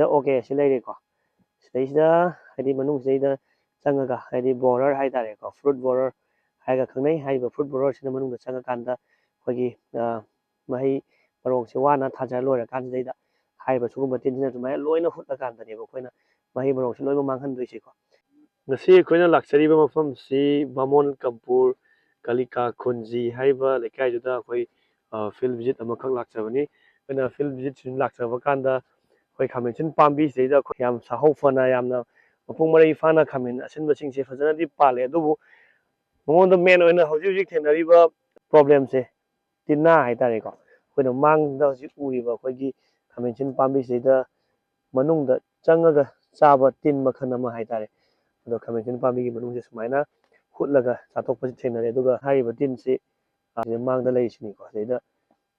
okay ꯁꯤ ꯂꯩꯔꯦꯀꯣ ꯁꯤꯗꯩꯁꯤꯗ ꯍꯥꯏꯗꯤ ꯃꯅꯨꯡꯁꯤꯗꯩꯗ ꯆꯪꯉꯒ ꯍꯥꯏꯗꯤ ꯕꯣꯔꯔ ꯍꯥꯏꯇꯥꯔꯦꯀꯣ ꯐ꯭ꯔꯨꯠ ꯕꯣꯔꯔ ꯍꯥꯏꯔꯒ ꯈꯪꯅꯩ ꯍꯥꯏꯔꯤꯕ ꯐ꯭ꯔꯨꯠ ꯕꯣꯔꯔꯁꯤꯅ ꯃꯅꯨꯡꯗ ꯆꯪꯉꯀꯥꯟꯗ ꯑꯩꯈꯣꯏꯒꯤ ꯃꯍꯩ ꯃꯔꯣꯡꯁꯦ ꯋꯥꯅ ꯊꯥꯖꯔ ꯂꯣꯏꯔꯀꯥꯟꯁꯤꯗꯩꯗ ꯍꯥꯏꯔꯤꯕ ꯁꯤꯒꯨꯝꯕ ꯇꯤꯟꯁꯤꯅ ꯑꯗꯨꯃꯥꯏꯅ ꯂꯣꯏꯅ ꯍꯨꯠꯂꯀꯥꯟꯗꯅꯦꯕ ꯑꯩꯈꯣꯏꯅ ꯃꯍꯩ ꯃꯔꯣꯡꯁꯦ ꯂꯣꯏꯅ ꯃꯥꯡꯍꯟꯗꯣꯏꯁꯦꯀꯣ ꯉꯁꯤ ꯑꯩꯈꯣꯏꯅ ꯂꯥꯛꯆꯔꯤꯕ ꯃꯐꯝꯁꯤ ꯕꯥꯃꯣꯟ ꯀꯝꯄꯨꯔ ꯀꯥꯂꯤꯀꯥ ꯈꯨꯟꯖꯤ ꯍꯥꯏꯔꯤꯕ ꯂꯩꯀꯥꯏꯗꯨꯗ ꯑꯩꯈꯣꯏ ꯐꯤꯜ ꯚꯤꯖꯤꯠ ꯑꯃꯈꯛ ꯂꯥꯛꯆꯕꯅꯤ ꯑꯩꯈꯣꯏꯅ ꯐꯤꯜ ꯚꯤꯖꯤꯠ ꯂꯥꯛꯆꯕ ꯀꯥꯟꯗ ꯑꯩꯈꯣꯏ ꯈꯥꯃꯦꯟꯁꯤꯟ ꯄꯥꯝꯕꯤꯁꯤꯗꯩꯗ ꯑꯩꯈꯣꯏ ꯌꯥꯝ ꯁꯥꯍꯧ ꯐꯅ ꯌꯥꯝꯅ ꯃꯄꯨꯡ ꯃꯔꯩ ꯐꯥꯅ ꯈꯥꯃꯦꯟ ꯑꯁꯤꯟꯕꯁꯤꯡꯁꯦ ꯐꯖꯅꯗꯤ ꯄꯥꯜꯂꯦ ꯑꯗꯨꯕꯨ ꯃꯉꯣꯟꯗ ꯃꯦꯟ ꯑꯣꯏꯅ ꯍꯧꯖꯤꯛ ꯍꯧꯖꯤꯛ ꯊꯦꯡꯅꯔꯤꯕ ꯄ꯭ꯔꯣꯕ꯭ꯂꯦꯝꯁꯦ ꯇꯤꯟꯅꯥ ꯍꯥꯏꯇꯥꯔꯦꯀꯣ ꯑꯩꯈꯣꯏꯅ ꯃꯥꯡꯗ ꯍꯧꯖꯤꯛ ꯎꯔꯤꯕ ꯑꯩꯈꯣꯏꯒꯤ ꯈꯥꯃꯦꯟꯁꯤꯟ ꯄꯥꯝꯕꯤꯁꯤꯗꯩꯗ ꯃꯅꯨꯡꯗ ꯆꯪꯉꯒ ꯆꯥꯕ ꯇꯤꯟ ꯃꯈꯜ ꯑꯃ ꯍꯥꯏꯇꯥꯔꯦ ꯑꯗꯣ ꯈꯥꯃꯦꯟꯁꯤꯟ ꯄꯥꯝꯕꯤꯒꯤ ꯃꯅꯨꯡꯁꯦ ꯁꯨꯃꯥꯏꯅ ꯍꯨꯠꯂꯒ ꯆꯥꯊꯣꯛꯄꯁꯤ ꯊꯦꯡꯅꯔꯦ ꯑꯗꯨꯒ ꯍꯥꯏꯔꯤꯕ ꯇꯤꯟꯁꯤ ꯃꯥꯡꯗ ꯂꯩꯔꯤꯁꯤꯅꯤꯀꯣ ꯁꯤꯗꯩꯗ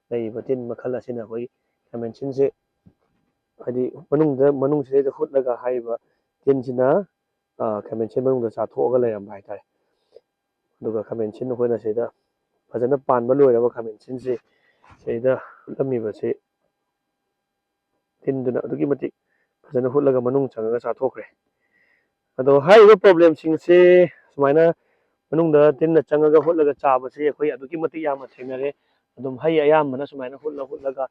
ꯂꯩꯔꯤꯕ ꯇꯤꯟ ꯃꯈꯜ ꯑꯁꯤꯅ ꯑꯩꯈꯣꯏ ꯈꯥꯃꯦꯟꯁꯤꯟꯁꯦ ꯍꯥꯏꯗꯤ ꯃꯅꯨꯡꯁꯤꯗꯩꯗ ꯍꯨꯠꯂꯒ ꯍꯥꯏꯔꯤꯕ ꯇꯤꯟꯁꯤꯅ ꯈꯥꯃꯦꯟꯁꯤꯟ ꯃꯅꯨꯡꯗ ꯆꯥꯊꯣꯛꯑꯒ ꯂꯩꯔꯝꯕ ꯍꯥꯏꯇꯥꯔꯦ ꯑꯗꯨꯒ ꯈꯥꯃꯦꯟꯁꯤꯟ ꯑꯩꯈꯣꯏꯅ ꯁꯤꯗ ꯐꯖꯅ ꯄꯥꯟꯕ ꯂꯣꯏꯔꯕ ꯈꯥꯃꯦꯟꯁꯤꯟꯁꯤ ꯁꯤꯗ ꯍꯨꯠꯂꯝꯃꯤꯕꯁꯤ ꯇꯤꯟꯗꯨꯅ ꯑꯗꯨꯛꯀꯤ ꯃꯇꯤꯛ ꯐꯖꯅ ꯍꯨꯠꯂꯒ ꯃꯅꯨꯡ ꯆꯪꯉꯒ ꯆꯥꯊꯣꯛꯈ꯭ꯔꯦ ꯑꯗꯣ ꯍꯥꯏꯔꯤꯕ ꯄ꯭ꯔꯣꯕ꯭ꯂꯦꯝꯁꯤꯡꯁꯦ ꯁꯨꯃꯥꯏꯅ ꯃꯅꯨꯡꯗ ꯇꯤꯟꯅ ꯆꯪꯉꯒ ꯍꯨꯠꯂꯒ ꯆꯥꯕꯁꯤ ꯑꯩꯈꯣꯏ ꯑꯗꯨꯛꯀꯤ ꯃꯇꯤꯛ ꯌꯥꯝꯅ ꯊꯦꯡꯅꯔꯦ ꯑꯗꯨꯝ ꯍꯩ ꯑꯌꯥꯝꯕꯅ ꯁꯨꯃꯥꯏꯅ ꯍꯨꯠꯂꯒ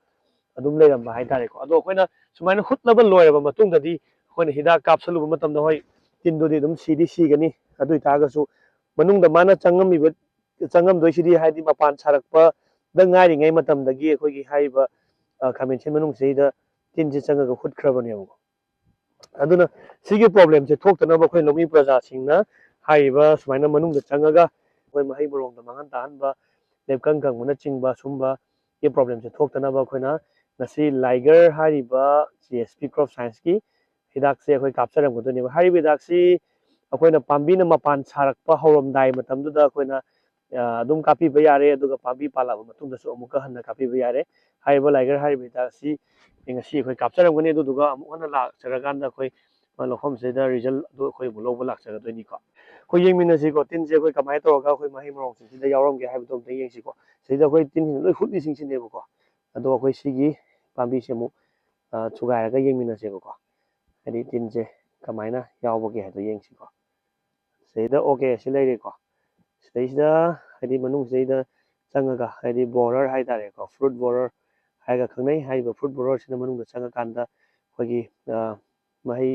ꯑꯗꯨꯝ ꯂꯩꯔꯝꯕ ꯍꯥꯏꯇꯥꯔꯦꯀꯣ ꯑꯗꯣ ꯑꯩꯈꯣꯏꯅ ꯁꯨꯃꯥꯏꯅ ꯍꯨꯠꯂꯕ ꯂꯣꯏꯔꯕ ꯃꯇꯨꯡꯗꯗꯤ ꯑꯩꯈꯣꯏꯅ ꯍꯤꯗꯥꯛ ꯀꯥꯞꯁꯜꯂꯨꯕ ꯃꯇꯝꯗ ꯍꯣꯏ ꯇꯤꯟꯗꯨꯗꯤ ꯑꯗꯨꯝ ꯁꯤꯒꯅꯤ ꯑꯗꯨ ꯑꯣꯏꯇꯥꯔꯒꯁꯨ ꯃꯅꯨꯡꯗ ꯃꯥꯅ ꯆꯪꯉꯝꯗꯣꯏꯁꯤꯗꯤ ꯍꯥꯏꯗꯤ ꯃꯄꯥꯟ ꯁꯥꯔꯛꯄꯗ ꯉꯥꯏꯔꯤꯉꯩ ꯃꯇꯝꯗꯒꯤ ꯑꯩꯈꯣꯏꯒꯤ ꯍꯥꯏꯔꯤꯕ ꯈꯥꯃꯦꯟꯁꯤꯟ ꯃꯅꯨꯡꯁꯤꯗ ꯇꯤꯟꯁꯤ ꯆꯪꯉꯒ ꯍꯨꯠꯈ꯭ꯔꯕꯅꯦꯕꯀꯣ ꯑꯗꯨꯅ ꯁꯤꯒꯤ ꯄ꯭ꯔꯣꯕ꯭ꯂꯦꯝꯁꯦ ꯊꯣꯛꯇꯅꯕ ꯑꯩꯈꯣꯏ ꯂꯧꯃꯤ ꯄ꯭ꯔꯖꯥꯁꯤꯡꯅ ꯍꯥꯏꯔꯤꯕ ꯁꯨꯃꯥꯏꯅ ꯃꯅꯨꯡꯗ ꯆꯪꯉꯒ ꯑꯩꯈꯣꯏ ꯃꯍꯩ ꯃꯔꯣꯡꯗ ꯃꯥꯡꯍꯟ ꯇꯥꯍꯟꯕ ꯂꯦꯞꯀꯪ ꯀꯪꯕꯅꯆꯤꯡꯕ ꯁꯨꯝꯕꯒꯤ ꯄ꯭ꯔꯣꯕ꯭ꯂꯦꯝꯁꯦ ꯊꯣꯛꯇꯅꯕ ꯑꯩꯈꯣꯏꯅ ꯉꯁꯤ ꯂꯥꯏꯒꯔ ꯍꯥꯏꯔꯤꯕ GSP ꯀ꯭ꯔꯣꯞ ꯁꯥꯏꯟꯁꯀꯤ ꯍꯤꯗꯥꯛꯁꯦ ꯑꯩꯈꯣই ꯀꯥꯞꯆꯔꯝꯒꯗꯣꯏꯅꯦꯕ ꯍꯥꯏꯔꯤꯕ ꯍꯤꯗꯥꯛꯁꯤ ꯑꯩꯈꯣꯏꯅ ꯄꯥꯝꯕꯤꯅ ꯃꯄꯥꯟ ꯁꯥꯔꯛꯄ ꯍꯧꯔꯝꯗꯥꯏ ꯃꯇꯝꯗꯨꯗ ꯑꯩꯈꯣꯏꯅ ꯑꯗꯨꯝ ꯀꯥꯞꯄꯤꯕ ꯌꯥꯔꯦ ꯑꯗꯨꯒ ꯄꯥꯝꯕꯤ ꯄꯥꯜꯂꯛꯑꯕ ꯃꯇꯨꯡꯗꯁꯨ ꯑꯃꯨꯛꯀ ꯍꯟꯅ ꯀꯥꯞꯄꯤꯕ ꯌꯥꯔꯦ ꯍꯥꯏꯔꯤꯕ ꯂꯥꯏꯒꯔ ꯍꯥꯏꯔꯤꯕ ꯍꯤꯗꯥꯛꯁꯤ ꯉꯁꯤ ꯑꯩꯈꯣꯏ ꯀꯥꯞꯆꯔꯝꯒꯅꯤ ꯑꯗꯨꯗꯨꯒ ꯑꯃꯨꯛ ꯍꯟꯅ ꯂꯥꯛꯆꯔꯀꯥꯟꯗ ꯑꯩꯈꯣꯏ ꯂꯧꯐꯝꯁꯤꯗ ꯔꯤꯖꯜ ꯑꯗꯨ ꯑꯩꯈꯣꯏ ꯑꯃꯨꯛ ꯂꯧꯕ ꯂꯥꯛꯆꯒꯗꯣꯏꯅꯤꯀꯣ ꯑꯩꯈꯣꯏ ꯌꯦꯡꯃꯤꯟꯅꯁꯤꯀꯣ ꯇꯤꯟꯁꯦ ꯑꯩꯈꯣꯏ ꯀꯃꯥꯏꯅ ꯇꯧꯔꯒ ꯑꯩꯈꯣꯏ ꯃꯍꯩ ꯃꯔꯣꯡꯁꯤꯡꯁꯤꯗ ꯌꯥꯎꯔꯝꯒꯦ ꯍꯥꯏꯕꯗꯣ ꯑꯝꯇ ꯌꯦꯡꯁꯤꯀꯣ ꯁꯤꯗ ꯑꯩꯈꯣꯏ ꯇꯤꯟꯁꯤꯡ ꯂꯣꯏ ꯍꯨꯠꯂꯤꯁꯤꯡꯁꯤꯅꯦꯕꯀꯣ ꯑꯗꯣ ꯑꯩꯈꯣই ꯁꯤꯒꯤ ꯄꯥꯝꯕꯤꯁꯦ ꯑꯃꯨꯛ ꯊꯨꯒꯥꯏꯔꯒ ꯌꯦꯡꯃꯤꯟꯅꯁꯦꯕꯀꯣ ꯍꯥꯏꯗꯤ ꯇꯤꯟꯁꯦ ꯀꯃꯥꯏꯅ ꯌꯥꯎꯕꯒꯦ ꯍꯥꯏꯕꯗꯣ ꯌꯦꯡꯁꯤꯀꯣ ꯁꯤꯗꯩꯗ ꯑꯣꯀꯦ ꯁꯤ ꯂꯩꯔꯦꯀꯣ ꯁꯤꯗꯩꯁꯤꯗ ꯍꯥꯏꯗꯤ ꯃꯅꯨꯡꯁꯤꯗꯩꯗ ꯆꯪꯉꯒ ꯍꯥꯏꯗꯤ ꯕꯣꯔꯔ ꯍꯥꯏꯇꯥꯔꯦꯀꯣ ꯐ꯭ꯔꯨꯠ ꯕꯣꯔꯔ ꯍꯥꯏꯔꯒ ꯈꯪꯅꯩ ꯍꯥꯏꯔꯤꯕ ꯐ꯭ꯔꯨꯠ ꯕꯣꯔꯔꯁꯤꯅ ꯃꯅꯨꯡꯗ ꯆꯪꯉꯀꯥꯟꯗ ꯑꯩꯈꯣꯏꯒꯤ ꯃꯍꯩ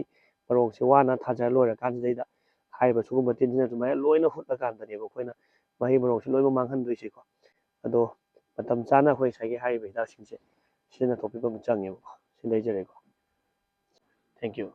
ꯃꯔꯣꯡꯁꯦ ꯋꯥꯅ ꯊꯥꯖꯔ ꯂꯣꯏꯔꯀꯥꯟꯁꯤꯗꯩꯗ ꯍꯥꯏꯔꯤꯕ ꯁꯤꯒꯨꯝꯕ ꯇꯤꯟꯁꯤꯅ ꯑꯗꯨꯃꯥꯏꯅ ꯂꯣꯏꯅ ꯍꯨꯠꯂꯀꯥꯟꯗꯅꯦꯕ ꯑꯩꯈꯣꯏꯅ ꯃꯍꯩ ꯃꯔꯣꯡꯁꯦ ꯂꯣꯏꯅ ꯃꯥꯡꯍꯟꯗꯣꯏꯁꯦꯀꯣ ꯑꯗꯣ ꯃꯇꯝ ꯆꯥꯅ ꯑꯩꯈꯣꯏ ꯉꯁꯥꯏꯒꯤ ꯍꯥꯏꯔꯤꯕ ꯍꯤꯗꯥꯛꯁꯤꯡꯁꯦ ꯁꯤꯖꯤꯟꯅꯊꯣꯛꯄꯤꯕ ꯑꯃ ꯆꯪꯉꯦꯕꯀꯣ ꯁꯤ ꯂꯩꯖꯔꯦꯀꯣ ꯊꯦꯡꯛ ꯌꯨ